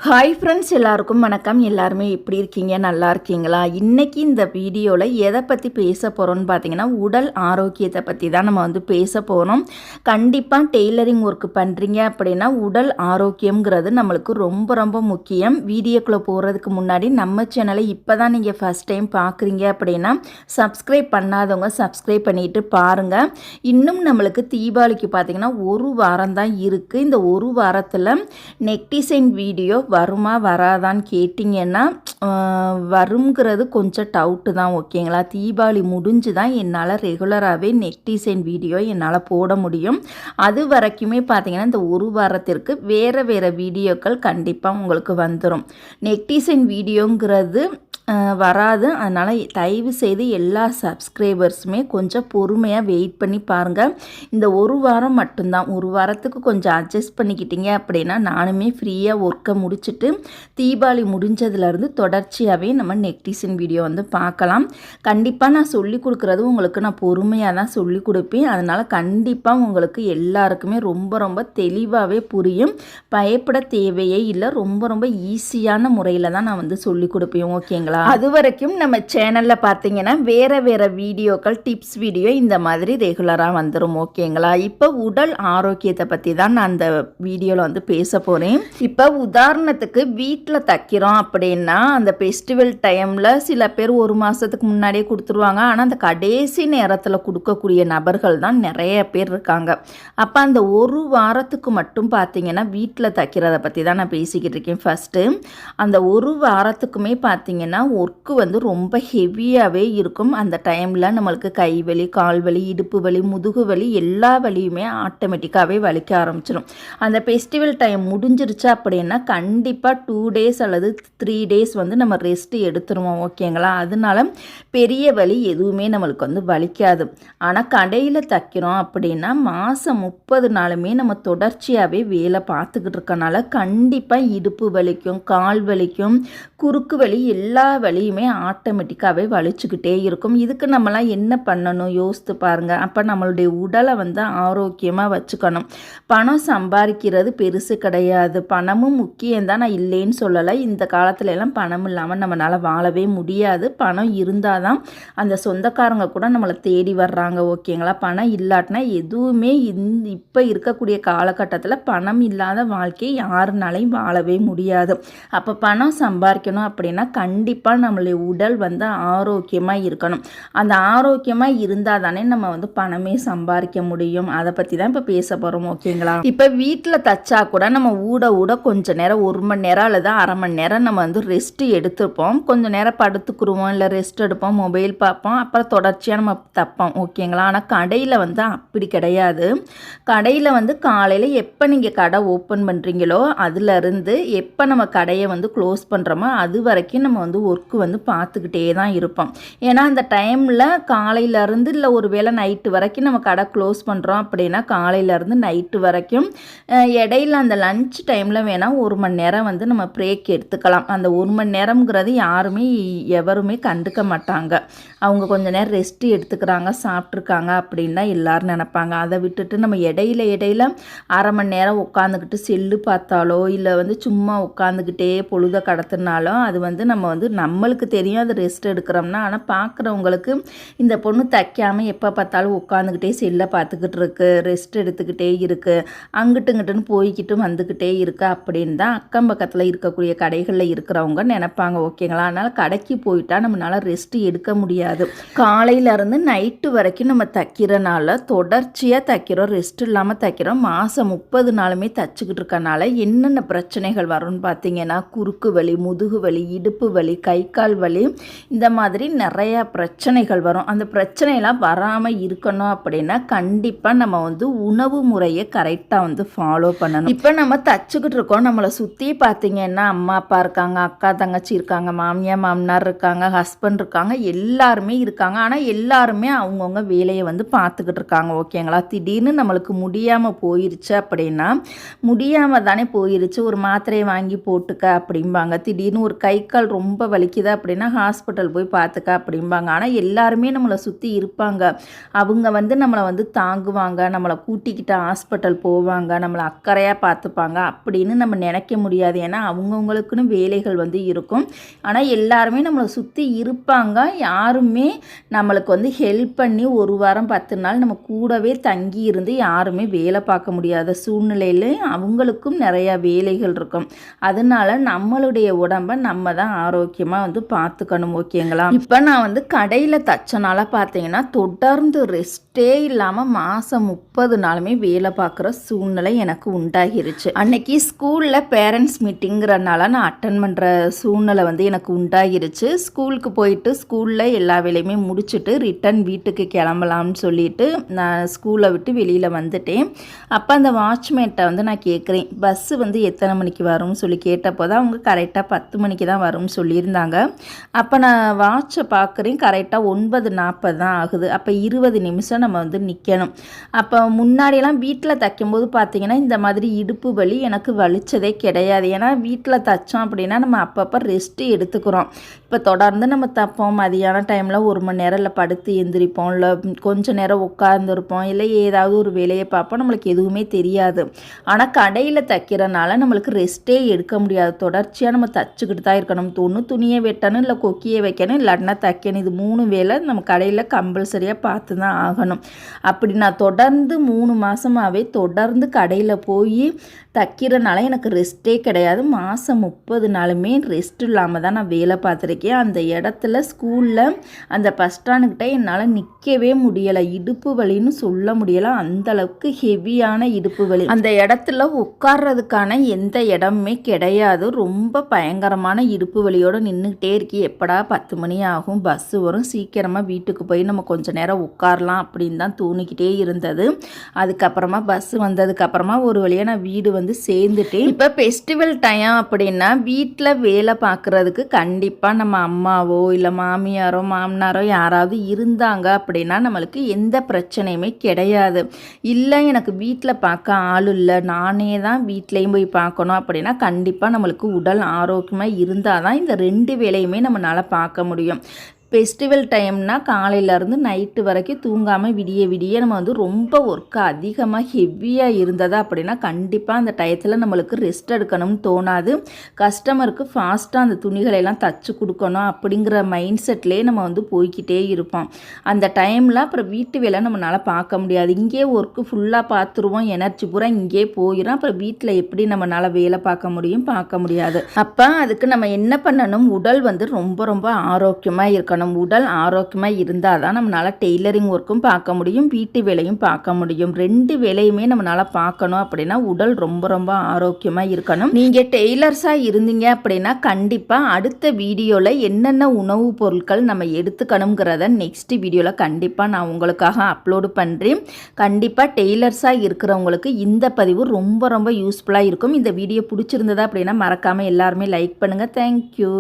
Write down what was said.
Hi friends, எல்லாருக்கும் வணக்கம். எல்லாருமே எப்படி இருக்கீங்க? நல்லா இருக்கீங்களா? இன்றைக்கி இந்த வீடியோவில் எதை பற்றி பேச போகிறோன்னு பார்த்தீங்கன்னா, உடல் ஆரோக்கியத்தை பற்றி தான் நம்ம வந்து பேச போகிறோம். கண்டிப்பாக டெய்லரிங் ஒர்க் பண்ணுறீங்க அப்படின்னா உடல் ஆரோக்கியங்கிறது நம்மளுக்கு ரொம்ப ரொம்ப முக்கியம். வீடியோக்குள்ளே போகிறதுக்கு முன்னாடி நம்ம சேனலை இப்போ தான் நீங்கள் ஃபஸ்ட் டைம் பார்க்குறீங்க அப்படின்னா சப்ஸ்கிரைப் பண்ணாதவங்க சப்ஸ்கிரைப் பண்ணிவிட்டு பாருங்கள். இன்னும் நம்மளுக்கு தீபாவளிக்கு பார்த்திங்கன்னா ஒரு வாரம் தான் இருக்குது. இந்த ஒரு வாரத்தில் நெக் டிசைன் வீடியோ வருமா வராதான்னு கேட்டிங்கன்னா வருங்கிறது கொஞ்சம் டவுட்டு தான். ஓகேங்களா? தீபாவளி முடிஞ்சு தான் என்னால் ரெகுலராகவே நெக் டிசைன் வீடியோ என்னால் போட முடியும். அது வரைக்குமே பார்த்திங்கன்னா இந்த ஒரு வாரத்திற்கு வேறு வேறு வீடியோக்கள் கண்டிப்பாக உங்களுக்கு வந்துடும். நெக் டிசைன் வீடியோங்கிறது வராது. அதனால் தயவு செய்து எல்லா சப்ஸ்கிரைபர்ஸுமே கொஞ்சம் பொறுமையாக வெயிட் பண்ணி பாருங்கள். இந்த ஒரு வாரம் மட்டும்தான். ஒரு வாரத்துக்கு கொஞ்சம் அட்ஜஸ்ட் பண்ணிக்கிட்டீங்க அப்படின்னா நானுமே ஃப்ரீயாக ஒர்க்கை முடிச்சுட்டு தீபாவளி முடிஞ்சதுலேருந்து தொடர்ச்சியாகவே நம்ம நெக் டிசைன் வீடியோ வந்து பார்க்கலாம். கண்டிப்பாக நான் சொல்லிக் கொடுக்குறது உங்களுக்கு நான் பொறுமையாக தான் சொல்லிக் கொடுப்பேன். அதனால் கண்டிப்பாக உங்களுக்கு எல்லாருக்குமே ரொம்ப ரொம்ப தெளிவாகவே புரியும். பயப்பட தேவையே இல்லை. ரொம்ப ரொம்ப ஈஸியான முறையில் தான் நான் வந்து சொல்லிக் கொடுப்பேன். ஓகேங்களா? அது வரைக்கும் நம்ம சேனலில் பார்த்தீங்கன்னா வேறு வீடியோக்கள், டிப்ஸ் வீடியோ இந்த மாதிரி ரெகுலராக வந்துடும். ஓகேங்களா? இப்போ உடல் ஆரோக்கியத்தை பற்றி தான் நான் அந்த வீடியோவில் வந்து பேச போகிறேன். இப்போ உதாரணத்துக்கு வீட்டில் தைக்கிறோம் அப்படின்னா அந்த ஃபெஸ்டிவல் டைமில் சில பேர் ஒரு மாதத்துக்கு முன்னாடியே கொடுத்துருவாங்க. ஆனால் அந்த கடைசி நேரத்தில் கொடுக்கக்கூடிய நபர்கள் தான் நிறைய பேர் இருக்காங்க. அப்போ அந்த ஒரு வாரத்துக்கு மட்டும் பார்த்தீங்கன்னா வீட்டில் தைக்கிறத பற்றி தான் நான் பேசிக்கிட்டு இருக்கேன். ஃபஸ்ட்டு அந்த ஒரு வாரத்துக்குமே பார்த்தீங்கன்னா ஒர்க்கு வந்து ரொம்ப ஹெவியாகவே இருக்கும். அந்த டைமில் நம்மளுக்கு கை வலி, கால் வலி, இடுப்பு வலி, முதுகு வலி எல்லா வலியுமே ஆட்டோமேட்டிக்காகவே வலிக்க ஆரம்பிச்சிடும். அந்த ஃபெஸ்டிவல் டைம் முடிஞ்சிருச்சு அப்படின்னா கண்டிப்பாக 2 டேஸ் அல்லது 3 டேஸ் வந்து நம்ம ரெஸ்ட் எடுத்துருவோம். ஓகேங்களா? அதனால பெரிய வலி எதுவுமே நம்மளுக்கு வந்து வலிக்காது. ஆனால் கடையில் தைக்கிறோம் அப்படின்னா மாதம் 30 நாளுமே நம்ம தொடர்ச்சியாகவே வேலை பார்த்துக்கிட்டு இருக்கனால கண்டிப்பாக இடுப்பு வலிக்கும், கால் வலிக்கும், குறுக்கு வலி எல்லா வலியுமே ஆட்டோமேட்டிக்காகவே வலிச்சுக்கிட்டே இருக்கும். இதுக்கு நம்மளாம் என்ன பண்ணணும் யோசித்து பாருங்கள். அப்போ நம்மளுடைய உடலை வந்து ஆரோக்கியமாக வச்சுக்கணும். பணம் சம்பாதிக்கிறது பெருசு கிடையாது. பணமும் முக்கியம்தான், நான் இல்லைன்னு சொல்லலை. இந்த காலத்துல எல்லாம் பணம் இல்லாமல் நம்மளால் வாழவே முடியாது. பணம் இருந்தால் தான் அந்த சொந்தக்காரங்க கூட நம்மளை தேடி வர்றாங்க. ஓகேங்களா? பணம் இல்லாட்டினா எதுவுமே இப்போ இருக்கக்கூடிய காலகட்டத்தில் பணம் இல்லாத வாழ்க்கையை யாருனாலையும் வாழவே முடியாது. அப்போ பணம் சம்பாதிக்கணும் அப்படின்னா கண்டிப்பாக நம்மளுடைய உடல் வந்து ஆரோக்கியமாக இருக்கணும். அந்த ஆரோக்கியமாக இருந்தால் தானே நம்ம வந்து பணமே சம்பாதிக்க முடியும். அதை பற்றி தான் இப்போ பேச போகிறோம். ஓகேங்களா? இப்போ வீட்டில் தைச்சா கூட நம்ம ஊட கொஞ்சம் நேரம் 1 மணி நேரம் அல்லது அரை மணி நேரம் நம்ம வந்து ரெஸ்ட்டு எடுத்துப்போம். கொஞ்சம் நேரம் படுத்துக்குருவோம், இல்லை ரெஸ்ட் எடுப்போம், மொபைல் பார்ப்போம், அப்புறம் தொடர்ச்சியாக நம்ம தைப்போம். ஓகேங்களா? ஆனால் கடையில் வந்து அப்படி கிடையாது. கடையில் வந்து காலையில் எப்போ நீங்கள் கடை ஓப்பன் பண்ணுறீங்களோ அதுலேருந்து எப்போ நம்ம கடையை வந்து க்ளோஸ் பண்ணுறோமோ அது வரைக்கும் நம்ம வந்து ஒர்க்கு வந்து பார்த்துக்கிட்டே தான் இருப்போம். ஏன்னா அந்த டைமில் காலையிலேருந்து இல்லை ஒரு வேளை நைட்டு வரைக்கும் நம்ம கடை க்ளோஸ் பண்ணுறோம் அப்படின்னா காலையிலேருந்து நைட்டு வரைக்கும் இடையில அந்த லன்ச் டைமில் வேணால் 1 மணி நேரம் வந்து நம்ம பிரேக் எடுத்துக்கலாம். அந்த 1 மணி நேரம்ங்கிறது எவருமே கண்டுக்க மாட்டாங்க. அவங்க கொஞ்சம் நேரம் ரெஸ்ட்டு எடுத்துக்கிறாங்க, சாப்பிட்ருக்காங்க அப்படின்னு தான் எல்லோரும் நினைப்பாங்க. அதை விட்டுட்டு நம்ம இடையில அரை மணி நேரம் உட்காந்துக்கிட்டு செல்லு பார்த்தாலோ இல்லை வந்து சும்மா உட்காந்துக்கிட்டே பொழுத கடத்துனாலும் அது வந்து நம்ம வந்து நம்மளுக்கு தெரியும் அது ரெஸ்ட் எடுக்கிறோம்னா. ஆனால் பார்க்குறவங்களுக்கு இந்த பொண்ணு தைக்காமல் எப்போ பார்த்தாலும் உட்காந்துக்கிட்டே செல்லை பார்த்துக்கிட்டு இருக்கு, ரெஸ்ட் எடுத்துக்கிட்டே இருக்குது, அங்கிட்டுங்கிட்டுன்னு போய்கிட்டு வந்துக்கிட்டே இருக்கு அப்படின்னு தான் அக்கம் பக்கத்தில் இருக்கக்கூடிய கடைகளில் இருக்கிறவங்க நினைப்பாங்க. ஓகேங்களா? அதனால் கடைக்கு போயிட்டால் நம்மளால் ரெஸ்ட்டு எடுக்க முடியாது. காலையிலேருந்து நைட்டு வரைக்கும் நம்ம தைக்கிறனால தொடர்ச்சியாக தைக்கிறோம், ரெஸ்ட் இல்லாமல் தைக்கிறோம். மாதம் 30 நாளுமே தைச்சிக்கிட்டு இருக்கனால என்னென்ன பிரச்சனைகள் வரும்னு பார்த்தீங்கன்னா குறுக்கு வலி, முதுகு வலி, இடுப்பு வலி, கை கால் வலி, இந்த மாதிரி நிறையா பிரச்சனைகள் வரும். அந்த பிரச்சனையெல்லாம் வராமல் இருக்கணும் அப்படின்னா கண்டிப்பாக நம்ம வந்து உணவு முறையை கரெக்டாக வந்து ஃபாலோ பண்ணணும். இப்போ நம்ம தச்சுக்கிட்டு இருக்கோம், நம்மளை சுற்றி பார்த்தீங்கன்னா அம்மா அப்பா இருக்காங்க, அக்கா தங்கச்சி இருக்காங்க, மாமியார் மாமனார் இருக்காங்க, ஹஸ்பண்ட் இருக்காங்க, எல்லாருமே இருக்காங்க. ஆனால் எல்லாருமே அவங்கவுங்க வேலையை வந்து பார்த்துக்கிட்டு இருக்காங்க. ஓகேங்களா? திடீர்னு நம்மளுக்கு முடியாமல் போயிருச்சு அப்படின்னா முடியாமல் தானே போயிருச்சு, ஒரு மாத்திரையை வாங்கி போட்டுக்க அப்படிம்பாங்க. திடீர்னு ஒரு கை கால் ரொம்ப வலிக்குது அப்படின்னா ஹாஸ்பிட்டல் போய் பார்த்துக்க அப்படிம்பாங்க. ஆனால் எல்லாருமே நம்மளை சுற்றி இருப்பாங்க. அவங்க வந்து நம்மளை வந்து தாங்குவாங்க, நம்மளை கூட்டிக்கிட்டு ஹாஸ்பிட்டல் போவாங்க, நம்மளை அக்கறையாக பார்த்துப்பாங்க அப்படின்னு நம்ம நினைக்க முடியாது. ஏன்னா அவங்கவுங்களுக்குன்னு வேலைகள் வந்து இருக்கும். ஆனால் எல்லாருமே நம்மளை சுற்றி இருப்பாங்க. யாருமே நம்மளுக்கு வந்து ஹெல்ப் பண்ணி 1 வாரம் 10 நாள் நம்ம கூடவே தங்கி இருந்து யாருமே வேலை பார்க்க முடியாத சூழ்நிலையில் அவங்களுக்கும் நிறையா வேலைகள் இருக்கும். அதனால நம்மளுடைய உடம்பை நம்ம தான் ஆரோக்கியமாக வந்து பார்த்துக்கணும். ஓகேங்களா? இப்போ நான் வந்து கடையில் தச்சனால பார்த்தீங்கன்னா தொடர்ந்து ரெஸ்ட்டே இல்லாமல் மாதம் 30 நாளுமே வேலை பார்க்குற சூழ்நிலை எனக்கு உண்டாகிருச்சு. அன்னைக்கு ஸ்கூலில் பேரண்ட்ஸ் மீட்டிங்கிறனால நான் அட்டன் பண்ணுற சூழ்நிலை வந்து எனக்கு உண்டாகிருச்சு. ஸ்கூலுக்கு போயிட்டு ஸ்கூலில் எல்லா வேலையுமே முடிச்சுட்டு ரிட்டன் வீட்டுக்கு கிளம்பலாம்னு சொல்லிட்டு நான் ஸ்கூலை விட்டு வெளியில் வந்துட்டேன். அப்போ அந்த வாட்ச்மேன்ட்ட வந்து நான் கேட்குறேன், பஸ்ஸு வந்து எத்தனை மணிக்கு வரும்னு சொல்லி கேட்டப்போ தான் அவங்க கரெக்டாக 10 மணிக்கு தான் வரும்னு சொல்லியிருந்தாங்க. அப்போ நான் வாட்சை பார்க்குறேன், கரெக்டாக 9:40 தான் ஆகுது. அப்போ 20 நிமிஷம் நம்ம வந்து நிற்கணும். அப்போ முன்னாடியெல்லாம் வீட்டில் தைக்கும்போது பார்த்திங்கன்னா இந்த மாதிரி இடுப்பு வலி எனக்கு வலிச்சதே கிடையாது. ஏன்னா வீட்டில் தைச்சோம் அப்படின்னா நம்ம அப்பப்போ ரெஸ்ட்டு எடுத்துக்கிறோம். இப்போ தொடர்ந்து நம்ம தைப்போம், மதியான டைமில் 1 மணி நேரம் இல்லை படுத்து எந்திரிப்போம், இல்லை கொஞ்சம் நேரம் உட்காந்துருப்போம், இல்லை ஏதாவது ஒரு வேலையை பார்ப்போம், நம்மளுக்கு எதுவுமே தெரியாது. ஆனால் கடையில் தைக்கிறனால நம்மளுக்கு ரெஸ்ட்டே எடுக்க முடியாது. தொடர்ச்சியாக நம்ம தைச்சிக்கிட்டு தான் இருக்கணும். ஒன்று துணியை வெட்டணும், இல்லை கொக்கியை வைக்கணும், இல்லாட்டினா தைக்கணும். இது 3 வேலை நம்ம கடையில் கம்பல்சரியாக பார்த்து தான் ஆகணும். அப்படி நான் தொடர்ந்து 3 மாதமாகவே தொடர்ந்து கடையில் போய் தைக்கிறனால எனக்கு ரெஸ்ட்டே கிடையாது. மாதம் 30 நாளுமே ரெஸ்ட் இல்லாமல் தான் நான் வேலை பார்த்துருக்கேன். அந்த இடத்துல ஸ்கூலில் அந்த பஸ் ஸ்டாண்டுக்கிட்ட என்னால் நிற்கவே முடியலை. இடுப்பு வலின்னு சொல்ல முடியலை, அந்தளவுக்கு ஹெவியான இடுப்பு வலி. அந்த இடத்துல உட்கார்றதுக்கான எந்த இடமுமே கிடையாது. ரொம்ப பயங்கரமான இடுப்பு வலியோடு நின்றுக்கிட்டே இருக்கி. எப்படா 10 மணி ஆகும், பஸ்ஸு வரும், சீக்கிரமாக வீட்டுக்கு போய் நம்ம கொஞ்சம் நேரம் உட்காரலாம் அப்படின்னு தான் தோணிக்கிட்டே இருந்தது. அதுக்கப்புறமா பஸ்ஸு வந்ததுக்கப்புறமா ஒரு வழியாக நான் வீடு வந்து சேர்ந்துட்டேன். இப்போ ஃபெஸ்டிவல் டைம் அப்படின்னா வீட்டில் வேலை பார்க்குறதுக்கு கண்டிப்பாக நம்ம அம்மாவோ இல்லை மாமியாரோ மாமனாரோ யாராவது இருந்தாங்க அப்படின்னா நம்மளுக்கு எந்த பிரச்சனையுமே கிடையாது. இல்லை எனக்கு வீட்டில் பார்க்க ஆள் இல்லை, நானே தான் வீட்லேயும் போய் பார்க்கணும் அப்படின்னா கண்டிப்பாக நம்மளுக்கு உடல் ஆரோக்கியமாக இருந்தால் தான் இந்த 2 வேலையுமே நம்மளால் பார்க்க முடியும். ஃபெஸ்டிவல் டைம்னா காலையிலேருந்து நைட்டு வரைக்கும் தூங்காமல் விடிய விடிய நம்ம வந்து ரொம்ப ஒர்க்கு அதிகமாக ஹெவியாக இருந்தது அப்படின்னா கண்டிப்பாக அந்த டயத்தில் நம்மளுக்கு ரெஸ்ட் எடுக்கணும்னு தோணாது. கஸ்டமருக்கு ஃபாஸ்ட்டாக அந்த துணிகளெல்லாம் தச்சு கொடுக்கணும் அப்படிங்கிற மைண்ட் செட்லேயே நம்ம வந்து போய்கிட்டே இருப்போம். அந்த டைமில் அப்புறம் வீட்டு வேலை நம்மளால் பார்க்க முடியாது. இங்கே ஒர்க்கு ஃபுல்லாக பார்த்துருவோம், எனர்ஜி பூரா இங்கே போயிடும். அப்புறம் வீட்டில் எப்படி நம்மளால் வேலை பார்க்க முடியாது. அப்போ அதுக்கு நம்ம என்ன பண்ணணும், உடல் வந்து ரொம்ப ரொம்ப ஆரோக்கியமாக இருக்கணும். உடல் ஆரோக்கியமாக இருந்தால் தான் நம்மளால் டெய்லரிங் ஒர்க்கும் பார்க்க முடியும், வீட்டு வேலையும் பார்க்க முடியும். 2 வேலையுமே நம்மளால் பார்க்கணும் அப்படின்னா உடல் ரொம்ப ரொம்ப ஆரோக்கியமாக இருக்கணும். நீங்கள் டெய்லர்ஸாக இருந்தீங்க அப்படின்னா கண்டிப்பாக அடுத்த வீடியோவில் என்னென்ன உணவுப் பொருட்கள் நம்ம எடுத்துக்கணுங்கிறத நெக்ஸ்ட் வீடியோவில் கண்டிப்பாக நான் உங்களுக்காக அப்லோடு பண்ணுறேன். கண்டிப்பாக டெய்லர்ஸாக இருக்கிறவங்களுக்கு இந்த பதிவு ரொம்ப ரொம்ப யூஸ்ஃபுல்லாக இருக்கும். இந்த வீடியோ பிடிச்சிருந்ததா அப்படின்னா மறக்காமல் எல்லாருமே லைக் பண்ணுங்கள். தேங்க்யூ.